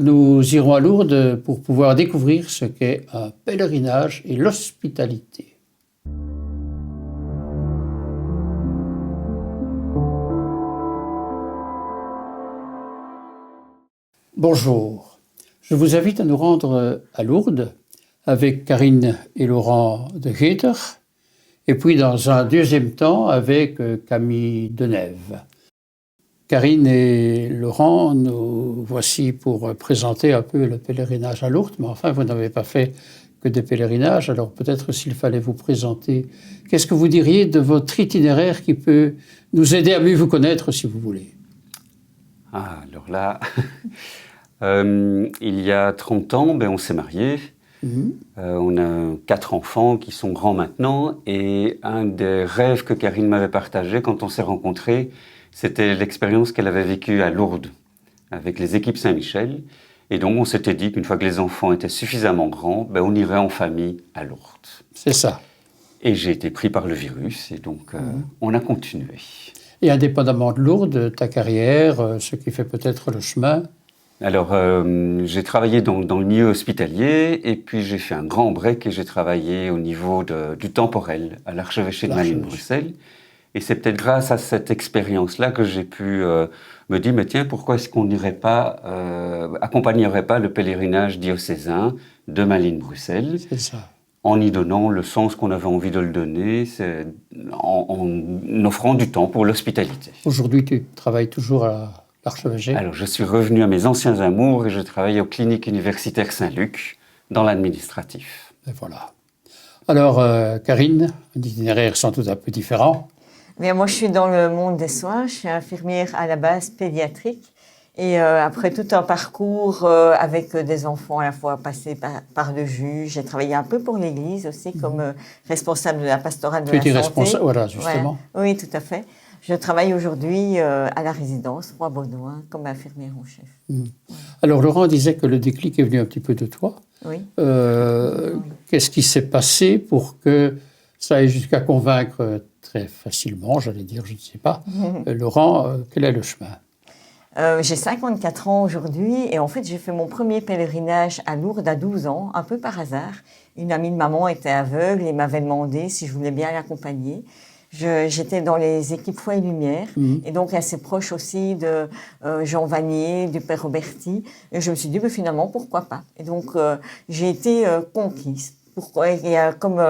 Nous irons à Lourdes pour pouvoir découvrir ce qu'est un pèlerinage et l'hospitalité. Bonjour, je vous invite à nous rendre à Lourdes avec Karine et Laurent de Geter, et puis dans un deuxième temps avec Camille Denève. Karine et Laurent, nous voici pour présenter un peu le pèlerinage à Lourdes, mais enfin vous n'avez pas fait que des pèlerinages, alors peut-être s'il fallait vous présenter, qu'est-ce que vous diriez de votre itinéraire qui peut nous aider à mieux vous connaître si vous voulez? Ah, alors là, il y a 30 ans, on s'est mariés. On a 4 enfants qui sont grands maintenant. Et un des rêves que Karine m'avait partagé quand on s'est rencontrés, c'était l'expérience qu'elle avait vécue à Lourdes avec les équipes Saint-Michel. Et donc on s'était dit qu'une fois que les enfants étaient suffisamment grands, on irait en famille à Lourdes. C'est ça. Et j'ai été pris par le virus et donc on a continué. Et indépendamment de Lourdes, ta carrière, ce qui fait peut-être le chemin? Alors, j'ai travaillé dans le milieu hospitalier et puis j'ai fait un grand break et j'ai travaillé au niveau du temporel à l'archevêché de Malines-Bruxelles. Et c'est peut-être grâce à cette expérience-là que j'ai pu me dire, mais tiens, pourquoi est-ce qu'on n'irait pas, accompagnerait pas le pèlerinage diocésain de Malines-Bruxelles? C'est ça. En y donnant le sens qu'on avait envie de le donner, en offrant du temps pour l'hospitalité. Aujourd'hui, tu travailles toujours à l'archevêché? Alors, je suis revenu à mes anciens amours et je travaille aux cliniques universitaires Saint-Luc, dans l'administratif. Et voilà. Alors, Karine, un itinéraire sans doute un peu différent. Mais moi, je suis dans le monde des soins. Je suis infirmière à la base pédiatrique. Et après tout un parcours avec des enfants à la fois passés par le juge, j'ai travaillé un peu pour l'Église aussi comme responsable de la pastorale de la santé. Tu étais responsable, voilà, justement. Ouais. Oui, tout à fait. Je travaille aujourd'hui à la résidence Roi-Baudouin comme infirmière en chef. Alors Laurent disait que le déclic est venu un petit peu de toi. Oui. Qu'est-ce qui s'est passé pour que ça aille jusqu'à convaincre très facilement, j'allais dire, je ne sais pas. Laurent, quel est le chemin? J'ai 54 ans aujourd'hui et en fait j'ai fait mon premier pèlerinage à Lourdes à 12 ans, un peu par hasard. Une amie de maman était aveugle et m'avait demandé si je voulais bien l'accompagner. J'étais dans les équipes Foi et Lumière et donc assez proche aussi de Jean Vanier, du Père Roberti. Et je me suis dit finalement pourquoi pas. Et donc j'ai été conquise. Pourquoi? Il y a comme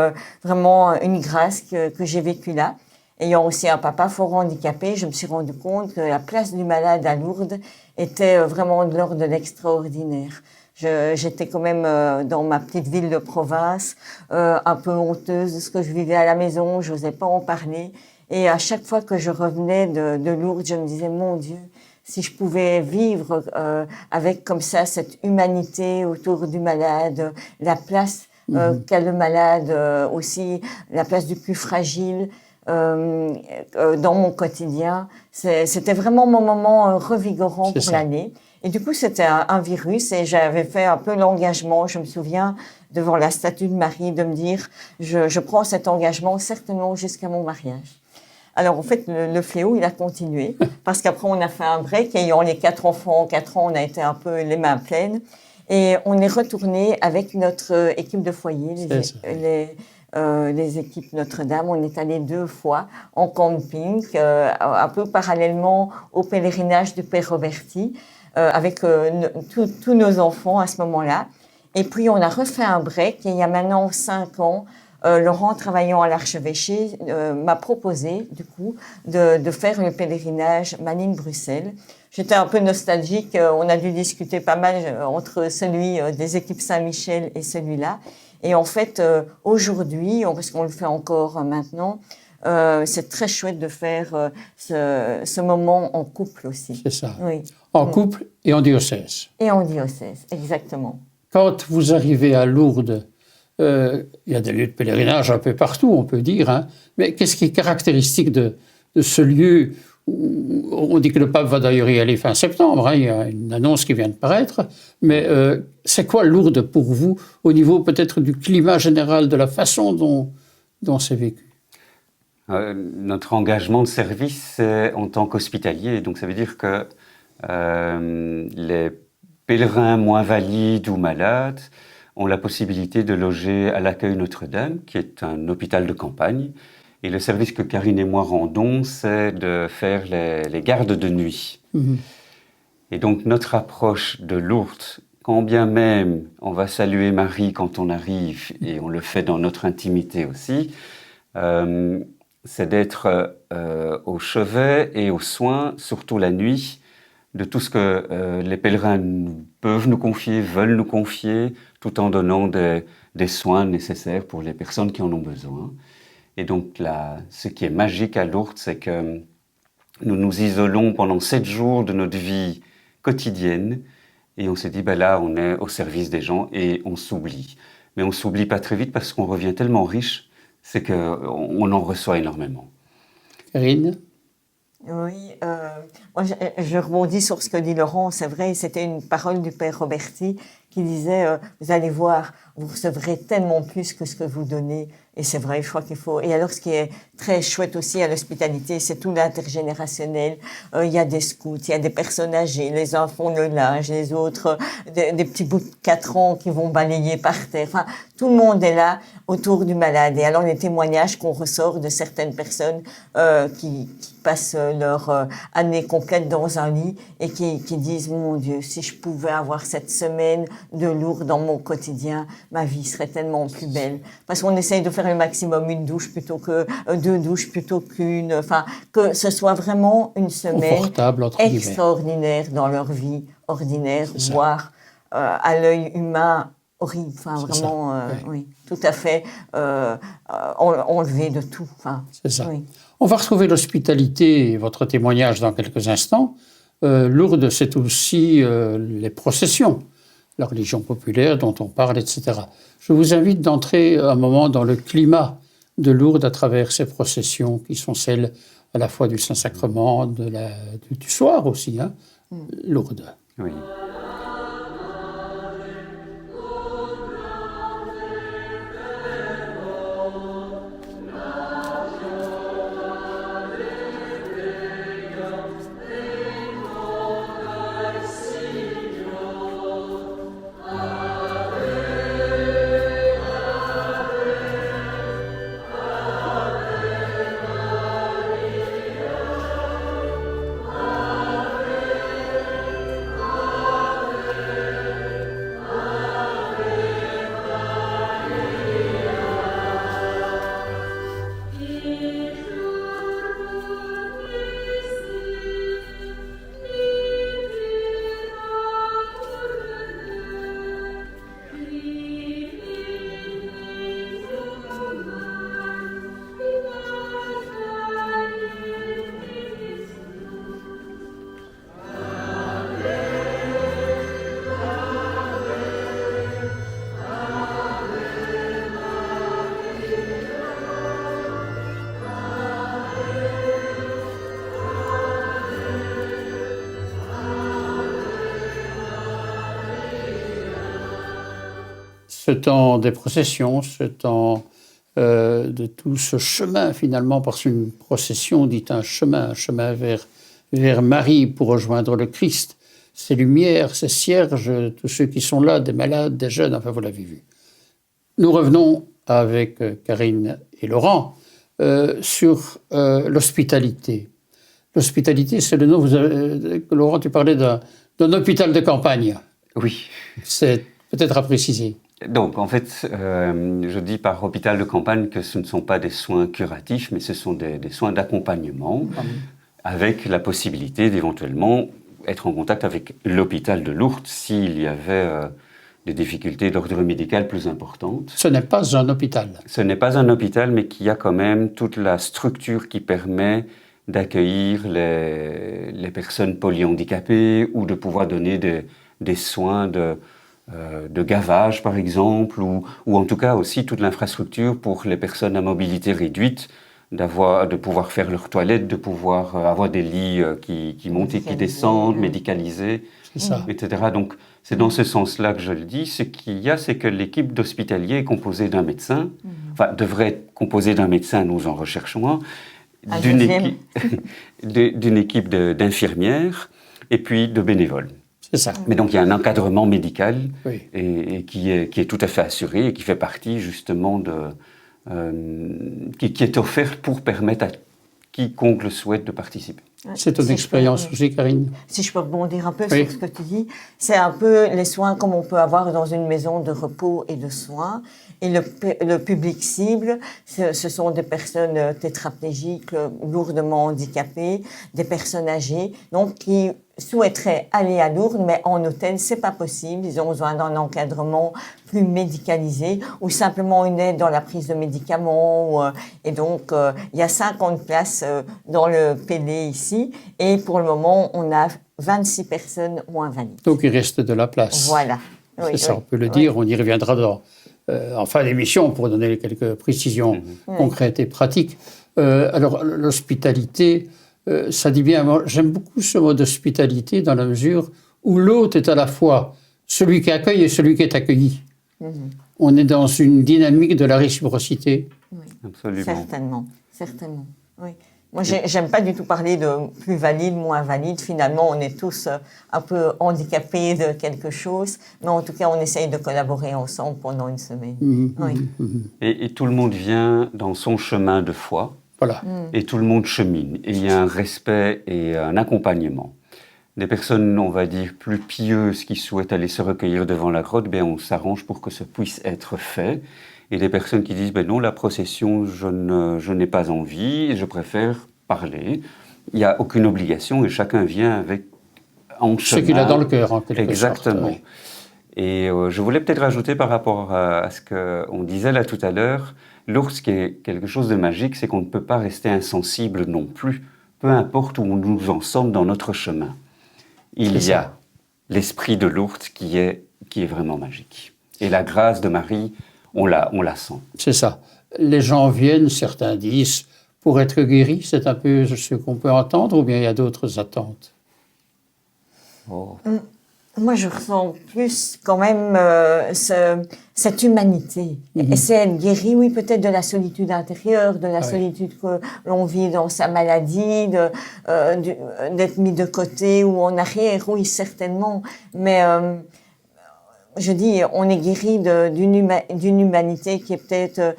vraiment une grâce que j'ai vécue là. Ayant aussi un papa fort handicapé, je me suis rendu compte que la place du malade à Lourdes était vraiment de l'ordre de l'extraordinaire. J'étais quand même dans ma petite ville de province, un peu honteuse de ce que je vivais à la maison, je n'osais pas en parler. Et à chaque fois que je revenais de Lourdes, je me disais, mon Dieu, si je pouvais vivre avec comme ça cette humanité autour du malade, la place qu'a le malade, aussi la place du plus fragile, dans mon quotidien. C'était vraiment mon moment revigorant pour l'année. Et du coup, c'était un virus et j'avais fait un peu l'engagement, je me souviens, devant la statue de Marie, de me dire, je prends cet engagement certainement jusqu'à mon mariage. Alors, en fait, le fléau, il a continué parce qu'après, on a fait un break. Ayant les 4 enfants en 4 ans, on a été un peu les mains pleines. Et on est retourné avec notre équipe de foyer, les équipes Notre-Dame. On est allé 2 fois en camping, un peu parallèlement au pèlerinage du Père Roberti, avec tous nos enfants à ce moment-là. Et puis, on a refait un break. Et il y a maintenant 5 ans, Laurent, travaillant à l'archevêché, m'a proposé, du coup, de faire le pèlerinage Malines-Bruxelles. J'étais un peu nostalgique. On a dû discuter pas mal entre celui des équipes Saint-Michel et celui-là. Et en fait, aujourd'hui, parce qu'on le fait encore maintenant, c'est très chouette de faire ce moment en couple aussi. C'est ça. Oui. En couple et en diocèse. Et en diocèse, exactement. Quand vous arrivez à Lourdes, il y a des lieux de pèlerinage un peu partout, on peut dire, hein, mais qu'est-ce qui est caractéristique de ce lieu où on dit que le pape va d'ailleurs y aller fin septembre, hein, il y a une annonce qui vient de paraître, mais c'est quoi Lourdes pour vous, au niveau peut-être du climat général, de la façon dont c'est vécu? Notre engagement de service, c'est en tant qu'hospitalier, donc ça veut dire que les pèlerins moins valides ou malades ont la possibilité de loger à l'accueil Notre-Dame, qui est un hôpital de campagne. Et le service que Karine et moi rendons, c'est de faire les gardes de nuit. Et donc notre approche de Lourdes, quand bien même on va saluer Marie quand on arrive, et on le fait dans notre intimité aussi, c'est d'être au chevet et aux soins, surtout la nuit, de tout ce que les pèlerins peuvent nous confier, veulent nous confier, tout en donnant des soins nécessaires pour les personnes qui en ont besoin. Et donc ce qui est magique à Lourdes, c'est que nous nous isolons pendant 7 jours de notre vie quotidienne, et on s'est dit, là, on est au service des gens et on s'oublie. Mais on s'oublie pas très vite parce qu'on revient tellement riche, c'est qu'on en reçoit énormément. Karine? Oui, moi je rebondis sur ce que dit Laurent. C'est vrai, c'était une parole du Père Roberti qui disait vous allez voir, vous recevrez tellement plus que ce que vous donnez. Et c'est vrai, je crois qu'il faut. Et alors, ce qui est très chouette aussi à l'hospitalité, c'est tout l'intergénérationnel. Il y a des scouts, il y a des personnes âgées, les uns font le linge, les autres, des petits bouts de 4 ans qui vont balayer par terre. Enfin, tout le monde est là autour du malade. Et alors, les témoignages qu'on ressort de certaines personnes qui passent leur année complète dans un lit et qui disent, mon Dieu, si je pouvais avoir cette semaine de Lourdes dans mon quotidien, ma vie serait tellement plus belle. Parce qu'on essaye de faire le maximum, une douche plutôt que 2 douches plutôt qu'une, enfin, que ce soit vraiment une semaine extraordinaire dans leur vie ordinaire, voire à l'œil humain horrible, enfin vraiment, oui, tout à fait enlevé de tout. Enfin, c'est ça. Oui. On va retrouver l'hospitalité et votre témoignage dans quelques instants. Lourdes, c'est aussi les processions, la religion populaire dont on parle, etc. Je vous invite d'entrer un moment dans le climat de Lourdes à travers ces processions qui sont celles à la fois du Saint-Sacrement, du soir aussi, hein, Lourdes. Oui. Ce temps des processions, ce temps de tout ce chemin finalement, parce qu'une procession dit un chemin vers Marie pour rejoindre le Christ. Ces lumières, ces cierges, tous ceux qui sont là, des malades, des jeunes, enfin vous l'avez vu. Nous revenons avec Karine et Laurent sur l'hospitalité. L'hospitalité, c'est le nom, Laurent, tu parlais d'un hôpital de campagne. Oui. C'est peut-être à préciser. Donc, en fait, je dis par hôpital de campagne que ce ne sont pas des soins curatifs, mais ce sont des soins d'accompagnement, avec la possibilité d'éventuellement être en contact avec l'hôpital de Lourdes s'il y avait des difficultés d'ordre médical plus importantes. Ce n'est pas un hôpital. Ce n'est pas un hôpital, mais qui a quand même toute la structure qui permet d'accueillir les personnes polyhandicapées ou de pouvoir donner des soins de gavage, par exemple, ou en tout cas aussi toute l'infrastructure pour les personnes à mobilité réduite, de pouvoir faire leurs toilettes, de pouvoir avoir des lits qui montent et qui descendent, médicalisés, etc. Donc, c'est dans ce sens-là que je le dis. Ce qu'il y a, c'est que l'équipe d'hospitalier est composée d'un médecin, enfin, devrait être composée d'un médecin, nous en recherchons un, d'une équipe d'infirmières et puis de bénévoles. C'est ça. Mais donc il y a un encadrement médical Oui. et qui est tout à fait assuré et qui fait partie justement qui est offert pour permettre à quiconque le souhaite de participer. C'est ton expérience aussi, Karine? Si je peux rebondir un peu Oui. sur ce que tu dis, c'est un peu les soins comme on peut avoir dans une maison de repos et de soins. Et le public cible, ce sont des personnes tétraplégiques, lourdement handicapées, des personnes âgées, donc qui souhaiteraient aller à Lourdes, mais en hôtel, c'est pas possible. Ils ont besoin d'un encadrement plus médicalisé ou simplement une aide dans la prise de médicaments. Et donc, il y a 50 places dans le PD ici. Et pour le moment, on a 26 personnes moins valides. Donc il reste de la place. Voilà. C'est ça, on peut le dire. On y reviendra en fin d'émission pour donner quelques précisions concrètes et pratiques. Alors, l'hospitalité, ça dit bien. Moi, j'aime beaucoup ce mot d'hospitalité dans la mesure où l'hôte est à la fois celui qui accueille et celui qui est accueilli. On est dans une dynamique de la réciprocité. Oui. Absolument. Certainement. Oui. Moi, j'aime pas du tout parler de plus valide, moins valide. Finalement, on est tous un peu handicapés de quelque chose, mais en tout cas, on essaye de collaborer ensemble pendant une semaine. Et tout le monde vient dans son chemin de foi. Voilà. Et tout le monde chemine. Et il y a un respect et un accompagnement. Des personnes, on va dire, plus pieuses qui souhaitent aller se recueillir devant la grotte, on s'arrange pour que ce puisse être fait. Et des personnes qui disent, non, la procession, je n'ai pas envie, je préfère parler. Il n'y a aucune obligation et chacun vient en chemin. Ce qu'il a dans le cœur, en quelque Exactement. sorte. Oui. Et je voulais peut-être rajouter par rapport à ce qu'on disait là tout à l'heure, Lourdes, ce qui est quelque chose de magique, c'est qu'on ne peut pas rester insensible non plus, peu importe où nous en sommes dans notre chemin. Il y a l'esprit de Lourdes qui est vraiment magique. Et la grâce de Marie, on la sent. C'est ça. Les gens viennent, certains disent, pour être guéris, c'est un peu ce qu'on peut entendre, ou bien il y a d'autres attentes? Moi, je ressens plus quand même cette humanité. Et c'est être guéri, oui, peut-être de la solitude intérieure, de la solitude que l'on vit dans sa maladie, d'être mis de côté ou en arrière, oui, certainement. Mais je dis, on est guéri d'une humanité qui est peut-être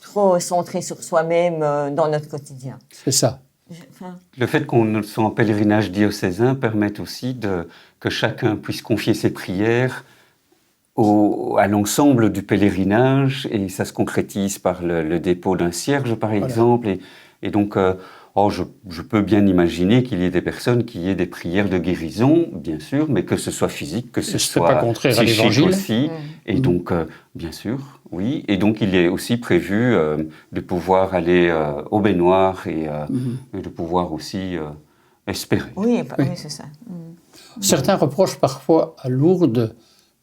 trop centrée sur soi-même dans notre quotidien. C'est ça. Le fait qu'on soit en pèlerinage diocésain permet aussi que chacun puisse confier ses prières à l'ensemble du pèlerinage, et ça se concrétise par le dépôt d'un cierge, par exemple. Et donc, je peux bien imaginer qu'il y ait des personnes qui aient des prières de guérison, bien sûr, mais que ce soit physique, que ce soit pas contraire à psychique l'évangile aussi. Et donc, bien sûr, oui. Et donc, il est aussi prévu de pouvoir aller au baignoire et de pouvoir aussi espérer. Oui, c'est ça. Certains reprochent parfois à Lourdes,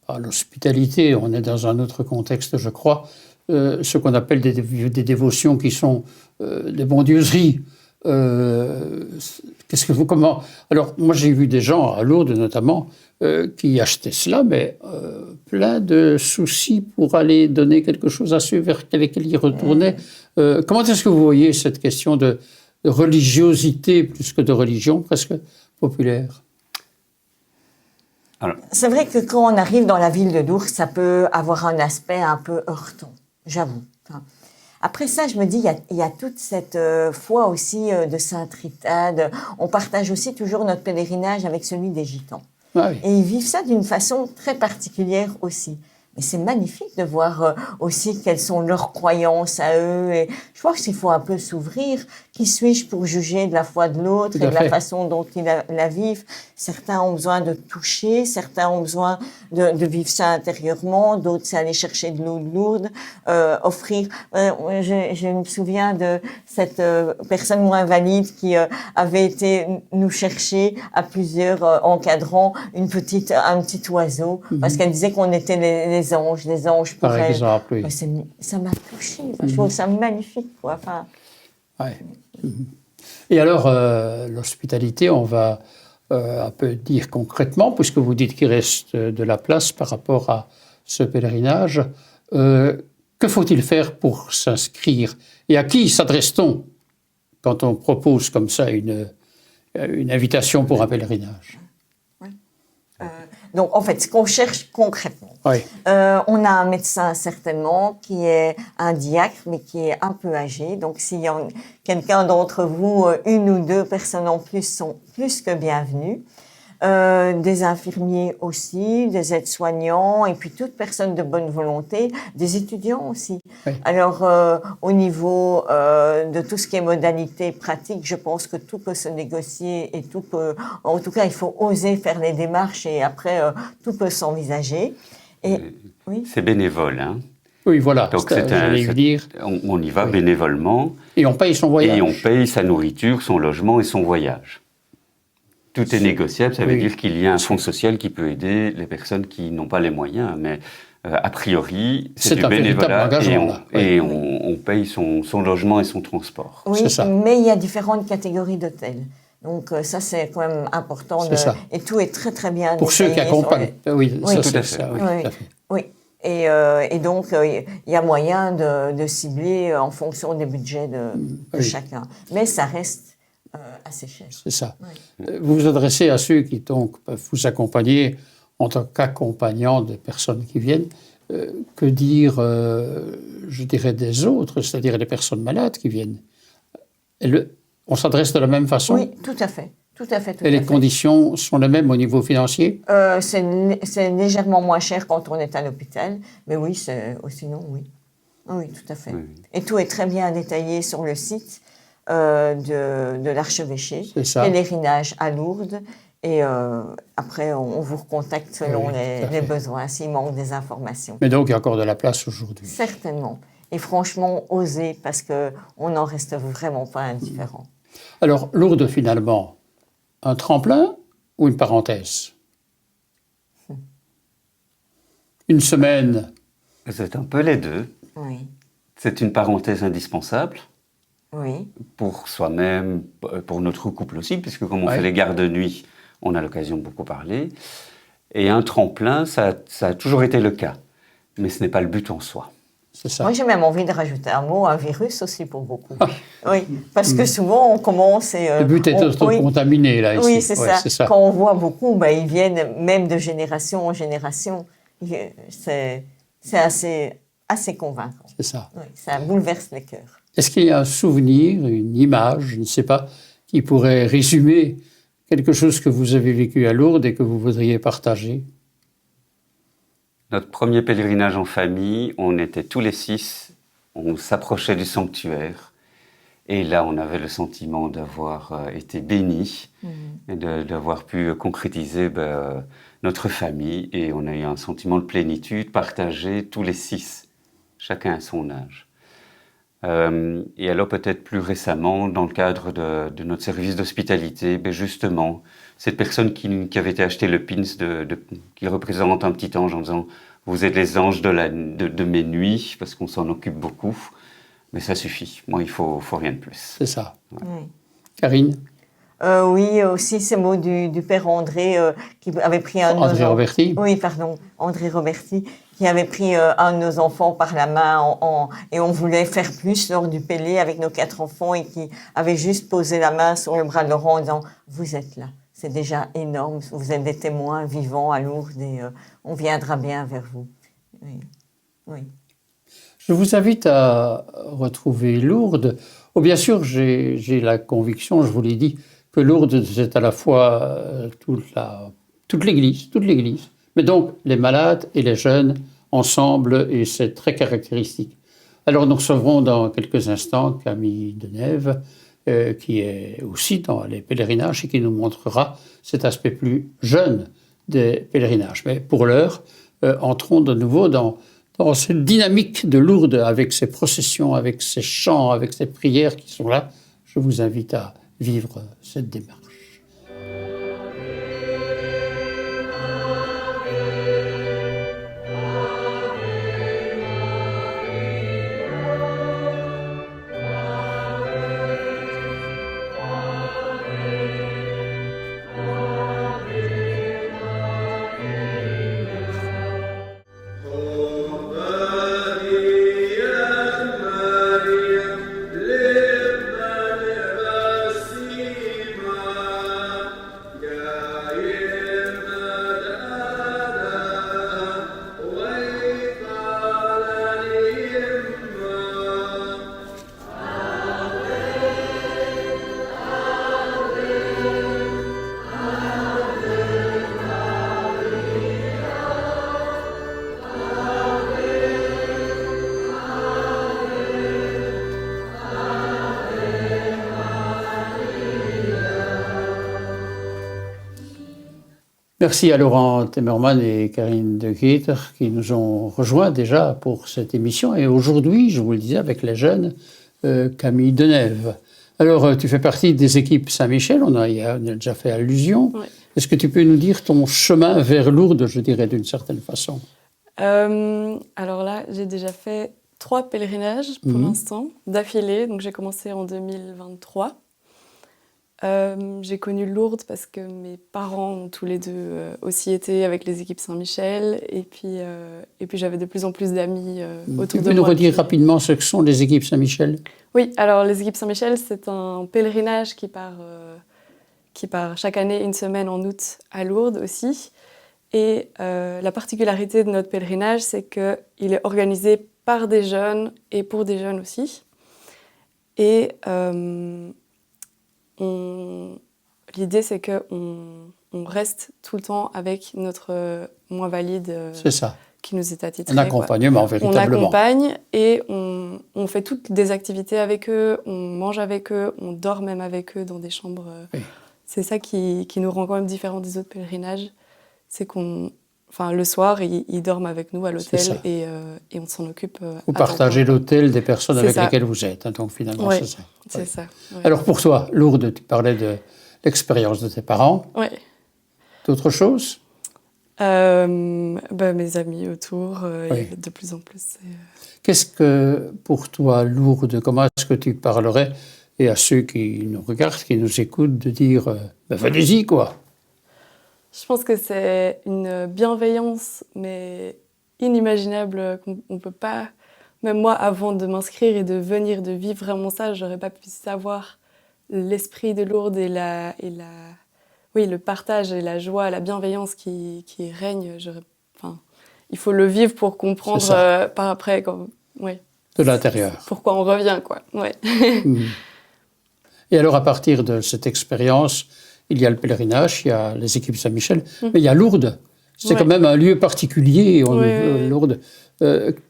à l'hospitalité, on est dans un autre contexte, je crois, ce qu'on appelle des dévotions qui sont des bondieuseries. Comment? Alors, moi, j'ai vu des gens à Lourdes, notamment, qui achetaient cela, mais plein de soucis pour aller donner quelque chose à ceux vers lesquels ils retournaient. Comment est-ce que vous voyez cette question de religiosité, plus que de religion, presque populaire? Alors, c'est vrai que quand on arrive dans la ville de Lourdes, ça peut avoir un aspect un peu heurtant, j'avoue. Après ça, je me dis, il y a toute cette foi aussi de Sainte Rita. On partage aussi toujours notre pèlerinage avec celui des Gitans. Ah oui. Et ils vivent ça d'une façon très particulière aussi. Et c'est magnifique de voir aussi quelles sont leurs croyances à eux. Et je crois qu'il faut un peu s'ouvrir. Qui suis-je pour juger de la foi de l'autre et de la façon dont ils la vivent? Certains ont besoin de toucher, certains ont besoin de vivre ça intérieurement, d'autres c'est aller chercher de l'eau de Lourdes, offrir. Je me souviens de cette personne moins valide qui avait été nous chercher à plusieurs encadrants un petit oiseau, parce qu'elle disait qu'on était les anges pour par elle. exemple, oui. Ça m'a touchée. Je trouve ça magnifique, quoi. Enfin. Ouais. Et alors, l'hospitalité, on va un peu dire concrètement, puisque vous dites qu'il reste de la place par rapport à ce pèlerinage, que faut-il faire pour s'inscrire? Et à qui s'adresse-t-on quand on propose comme ça une invitation pour un pèlerinage? Donc, en fait, ce qu'on cherche concrètement, Oui. on a un médecin certainement qui est un diacre, mais qui est un peu âgé. Donc, s'il y a quelqu'un d'entre vous, une ou deux personnes en plus sont plus que bienvenues. Des infirmiers aussi, des aides-soignants, et puis toute personne de bonne volonté, des étudiants aussi. Oui. Alors, au niveau de tout ce qui est modalité pratique, je pense que tout peut se négocier et tout peut... En tout cas, il faut oser faire les démarches et après, tout peut s'envisager. Et, oui. C'est bénévole, hein. Oui, voilà. Donc J'allais y venir. on y va bénévolement. Et on paye son voyage. Et on paye sa nourriture, son logement et son voyage. Tout est négociable, ça veut dire qu'il y a un fonds social qui peut aider les personnes qui n'ont pas les moyens, mais a priori, c'est du bénévolat et on paye son logement et son transport. Oui, c'est ça. Mais il y a différentes catégories d'hôtels. Donc ça, c'est quand même important. Et tout est très très bien pour ceux qui accompagnent. Oui, tout à fait. Ça, oui, oui. Tout à fait. Oui. Et donc, il y a moyen de cibler en fonction des budgets de chacun. Mais ça reste assez cher. C'est ça. Oui. Vous vous adressez à ceux qui donc peuvent vous accompagner en tant qu'accompagnant des personnes qui viennent. Que dire, je dirais, des autres, c'est-à-dire des personnes malades qui viennent? On s'adresse de la même façon? Oui, tout à fait. Et les conditions sont les mêmes au niveau financier? C'est légèrement moins cher quand on est à l'hôpital, mais oui, sinon, oui. Oui, tout à fait. Oui. Et tout est très bien détaillé sur le site de l'archevêché. C'est ça. Pèlerinage à Lourdes. Et après, on vous recontacte selon les besoins, s'il manque des informations. Mais donc, il y a encore de la place aujourd'hui? Certainement. Et franchement, osez, parce qu'on n'en reste vraiment pas indifférent. Alors, Lourdes, finalement, un tremplin ou une parenthèse? Une semaine? C'est un peu les deux. Oui. C'est une parenthèse indispensable. Oui. Pour soi-même, pour notre couple aussi, puisque comme on fait les gardes de nuit, on a l'occasion de beaucoup parler. Et un tremplin, ça a toujours été le cas. Mais ce n'est pas le but en soi. C'est ça. Moi, j'ai même envie de rajouter un mot, un virus aussi pour beaucoup. Oui, parce que souvent, on commence et... le but est d'être contaminé, là, ici. Oui, c'est ça. Quand on voit beaucoup, ils viennent même de génération en génération. C'est assez convaincant. C'est ça. Oui, ça bouleverse les cœurs. Est-ce qu'il y a un souvenir, une image, je ne sais pas, qui pourrait résumer quelque chose que vous avez vécu à Lourdes et que vous voudriez partager? Notre premier pèlerinage en famille, on était tous les 6, on s'approchait du sanctuaire. Et là, on avait le sentiment d'avoir été bénis et d'avoir pu concrétiser notre famille. Et on a eu un sentiment de plénitude partagé tous les 6, chacun à son âge. Et alors peut-être plus récemment, dans le cadre de notre service d'hospitalité, justement, cette personne qui avait été acheter le pins qui représente un petit ange en disant « Vous êtes les anges de mes nuits », parce qu'on s'en occupe beaucoup, mais ça suffit. Moi, il faut rien de plus. C'est ça. Ouais. Oui. Karine? Oui, aussi ces mots du père André qui avait pris un de nos André Roberti. Oui, pardon, André Roberti, qui avait pris un de nos enfants par la main et on voulait faire plus lors du Pélé avec nos 4 enfants et qui avait juste posé la main sur le bras de Laurent en disant « Vous êtes là, c'est déjà énorme, vous êtes des témoins vivants à Lourdes et on viendra bien vers vous. » Oui. Oui. Je vous invite à retrouver Lourdes. Oh, bien sûr, j'ai la conviction, je vous l'ai dit, que Lourdes, c'est à la fois toute l'Église, mais donc les malades et les jeunes ensemble, et c'est très caractéristique. Alors nous recevrons dans quelques instants Camille Denève, qui est aussi dans les pèlerinages et qui nous montrera cet aspect plus jeune des pèlerinages. Mais pour l'heure, entrons de nouveau dans cette dynamique de Lourdes, avec ses processions, avec ses chants, avec ses prières qui sont là. Je vous invite à vivre cette démarche. Merci à Laurent Temmerman et Karine de Geter qui nous ont rejoints déjà pour cette émission. Et aujourd'hui, je vous le disais, avec les jeunes, Camille Denève. Alors, tu fais partie des équipes Saint-Michel, on a déjà fait allusion. Ouais. Est-ce que tu peux nous dire ton chemin vers Lourdes, je dirais, d'une certaine façon? Alors là, j'ai déjà fait 3 pèlerinages pour l'instant, d'affilée. Donc j'ai commencé en 2023. J'ai connu Lourdes parce que mes parents ont tous les deux aussi été avec les équipes Saint-Michel. Et puis j'avais de plus en plus d'amis autour de moi. Tu peux nous redire rapidement ce que sont les équipes Saint-Michel? Oui, alors les équipes Saint-Michel, c'est un pèlerinage qui part chaque année une semaine en août à Lourdes aussi. Et la particularité de notre pèlerinage, c'est qu'il est organisé par des jeunes et pour des jeunes aussi. Et l'idée, c'est qu'on reste tout le temps avec notre moins valide C'est ça. qui nous est attitré. Un accompagnement, véritablement. On accompagne et on fait toutes des activités avec eux, on mange avec eux, on dort même avec eux dans des chambres. Oui. C'est ça qui nous rend quand même différents des autres pèlerinages. C'est le soir, ils dorment avec nous à l'hôtel et on s'en occupe. Vous partagez l'hôtel des personnes avec ça. lesquelles vous êtes. Hein, donc finalement, Ouais, c'est ça. c'est Oui. ça. Ouais. Alors pour toi, Lourdes, tu parlais de l'expérience de tes parents. Ouais. D'autres choses? Mes amis autour, Oui. de plus en plus. Qu'est-ce que pour toi, Lourdes, comment est-ce que tu parlerais, et à ceux qui nous regardent, qui nous écoutent, de dire venez-y, quoi? Je pense que c'est une bienveillance, mais inimaginable, qu'on ne peut pas... Même moi, avant de m'inscrire et de venir, de vivre vraiment ça, j'aurais pas pu savoir l'esprit de Lourdes et le partage et la joie, la bienveillance qui règne. Il faut le vivre pour comprendre par après, De l'intérieur. pourquoi on revient, quoi. Ouais. Et alors, à partir de cette expérience, il y a le pèlerinage, il y a les équipes Saint-Michel, mais il y a Lourdes. C'est quand même un lieu particulier, Lourdes.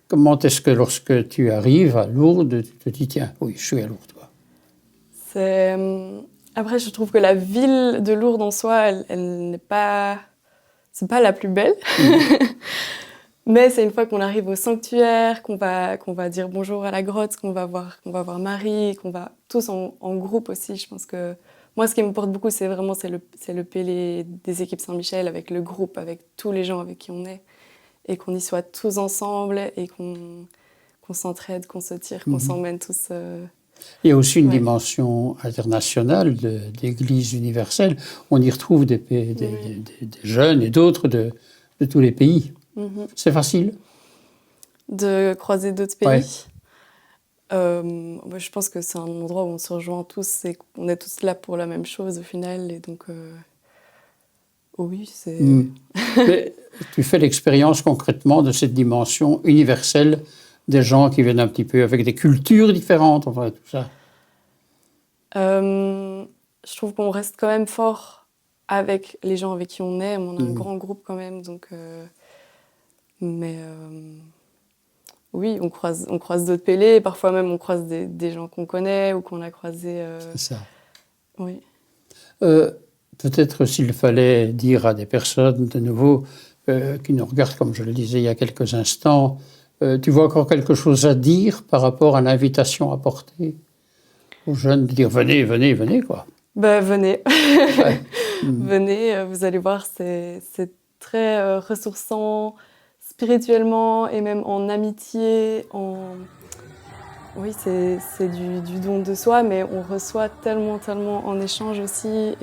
Comment est-ce que lorsque tu arrives à Lourdes, tu te dis, tiens, oui, je suis à Lourdes, quoi. Après, je trouve que la ville de Lourdes en soi, elle n'est pas... C'est pas la plus belle. Mais c'est une fois qu'on arrive au sanctuaire, qu'on va dire bonjour à la grotte, qu'on va voir Marie, qu'on va tous en groupe aussi. Je pense que moi, ce qui me porte beaucoup, c'est le pélé des équipes Saint-Michel avec le groupe, avec tous les gens avec qui on est, et qu'on y soit tous ensemble et qu'on s'entraide, qu'on se tire, qu'on s'emmène tous. Il y a aussi une dimension internationale d'Église universelle. On y retrouve des jeunes et d'autres de tous les pays. C'est facile de croiser d'autres pays. Je pense que c'est un endroit où on se rejoint tous et qu'on est tous là pour la même chose au final. Et donc, oui, c'est... Mais tu fais l'expérience concrètement de cette dimension universelle des gens qui viennent un petit peu avec des cultures différentes, enfin tout ça. Je trouve qu'on reste quand même fort avec les gens avec qui on est. On a un grand groupe quand même, donc... oui, on croise d'autres pélés, parfois même on croise des gens qu'on connaît ou qu'on a croisés. C'est ça. Oui. Peut-être s'il fallait dire à des personnes, de nouveau, qui nous regardent, comme je le disais il y a quelques instants, tu vois encore quelque chose à dire par rapport à l'invitation apportée aux jeunes, de dire venez, venez, venez, quoi. Venez. Ouais. Venez, vous allez voir, c'est très ressourçant, spirituellement et même en amitié, Oui, c'est du don de soi, mais on reçoit tellement en échange aussi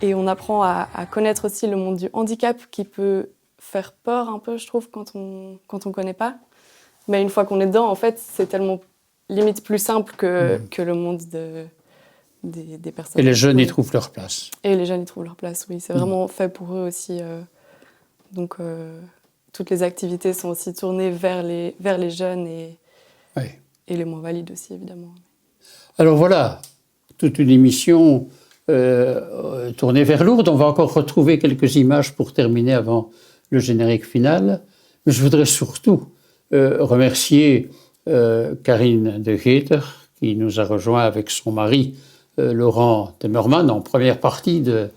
et on apprend à connaître aussi le monde du handicap qui peut faire peur un peu, je trouve, quand on connaît pas. Mais une fois qu'on est dedans, en fait, c'est tellement limite plus simple que le monde des personnes. Et les jeunes y trouvent leur place. Et les jeunes y trouvent leur place, oui. C'est vraiment fait pour eux aussi. Donc... toutes les activités sont aussi tournées vers les jeunes et les moins valides aussi, évidemment. Alors voilà, toute une émission tournée vers Lourdes. On va encore retrouver quelques images pour terminer avant le générique final. Mais je voudrais surtout remercier Karine de Geter, qui nous a rejoint avec son mari Laurent Temmerman en première partie de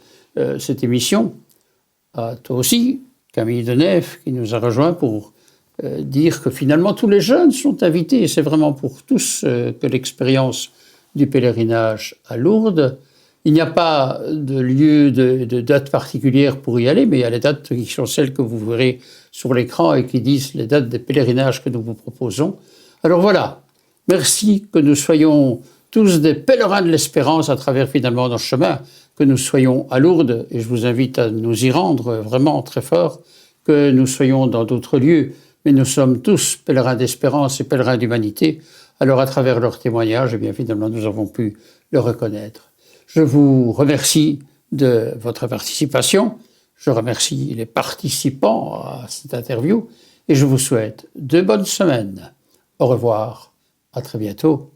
cette émission. à toi aussi, Camille Denève, qui nous a rejoints pour dire que finalement tous les jeunes sont invités. Et c'est vraiment pour tous que l'expérience du pèlerinage à Lourdes. Il n'y a pas de lieu, de date particulière pour y aller, mais il y a les dates qui sont celles que vous verrez sur l'écran et qui disent les dates des pèlerinages que nous vous proposons. Alors voilà, merci que nous soyons tous des pèlerins de l'espérance à travers finalement notre chemin, que nous soyons à Lourdes, et je vous invite à nous y rendre vraiment très fort, que nous soyons dans d'autres lieux, mais nous sommes tous pèlerins d'espérance et pèlerins d'humanité. Alors à travers leurs témoignages, eh bien finalement nous avons pu le reconnaître. Je vous remercie de votre participation, je remercie les participants à cette interview, et je vous souhaite de bonnes semaines. Au revoir, à très bientôt.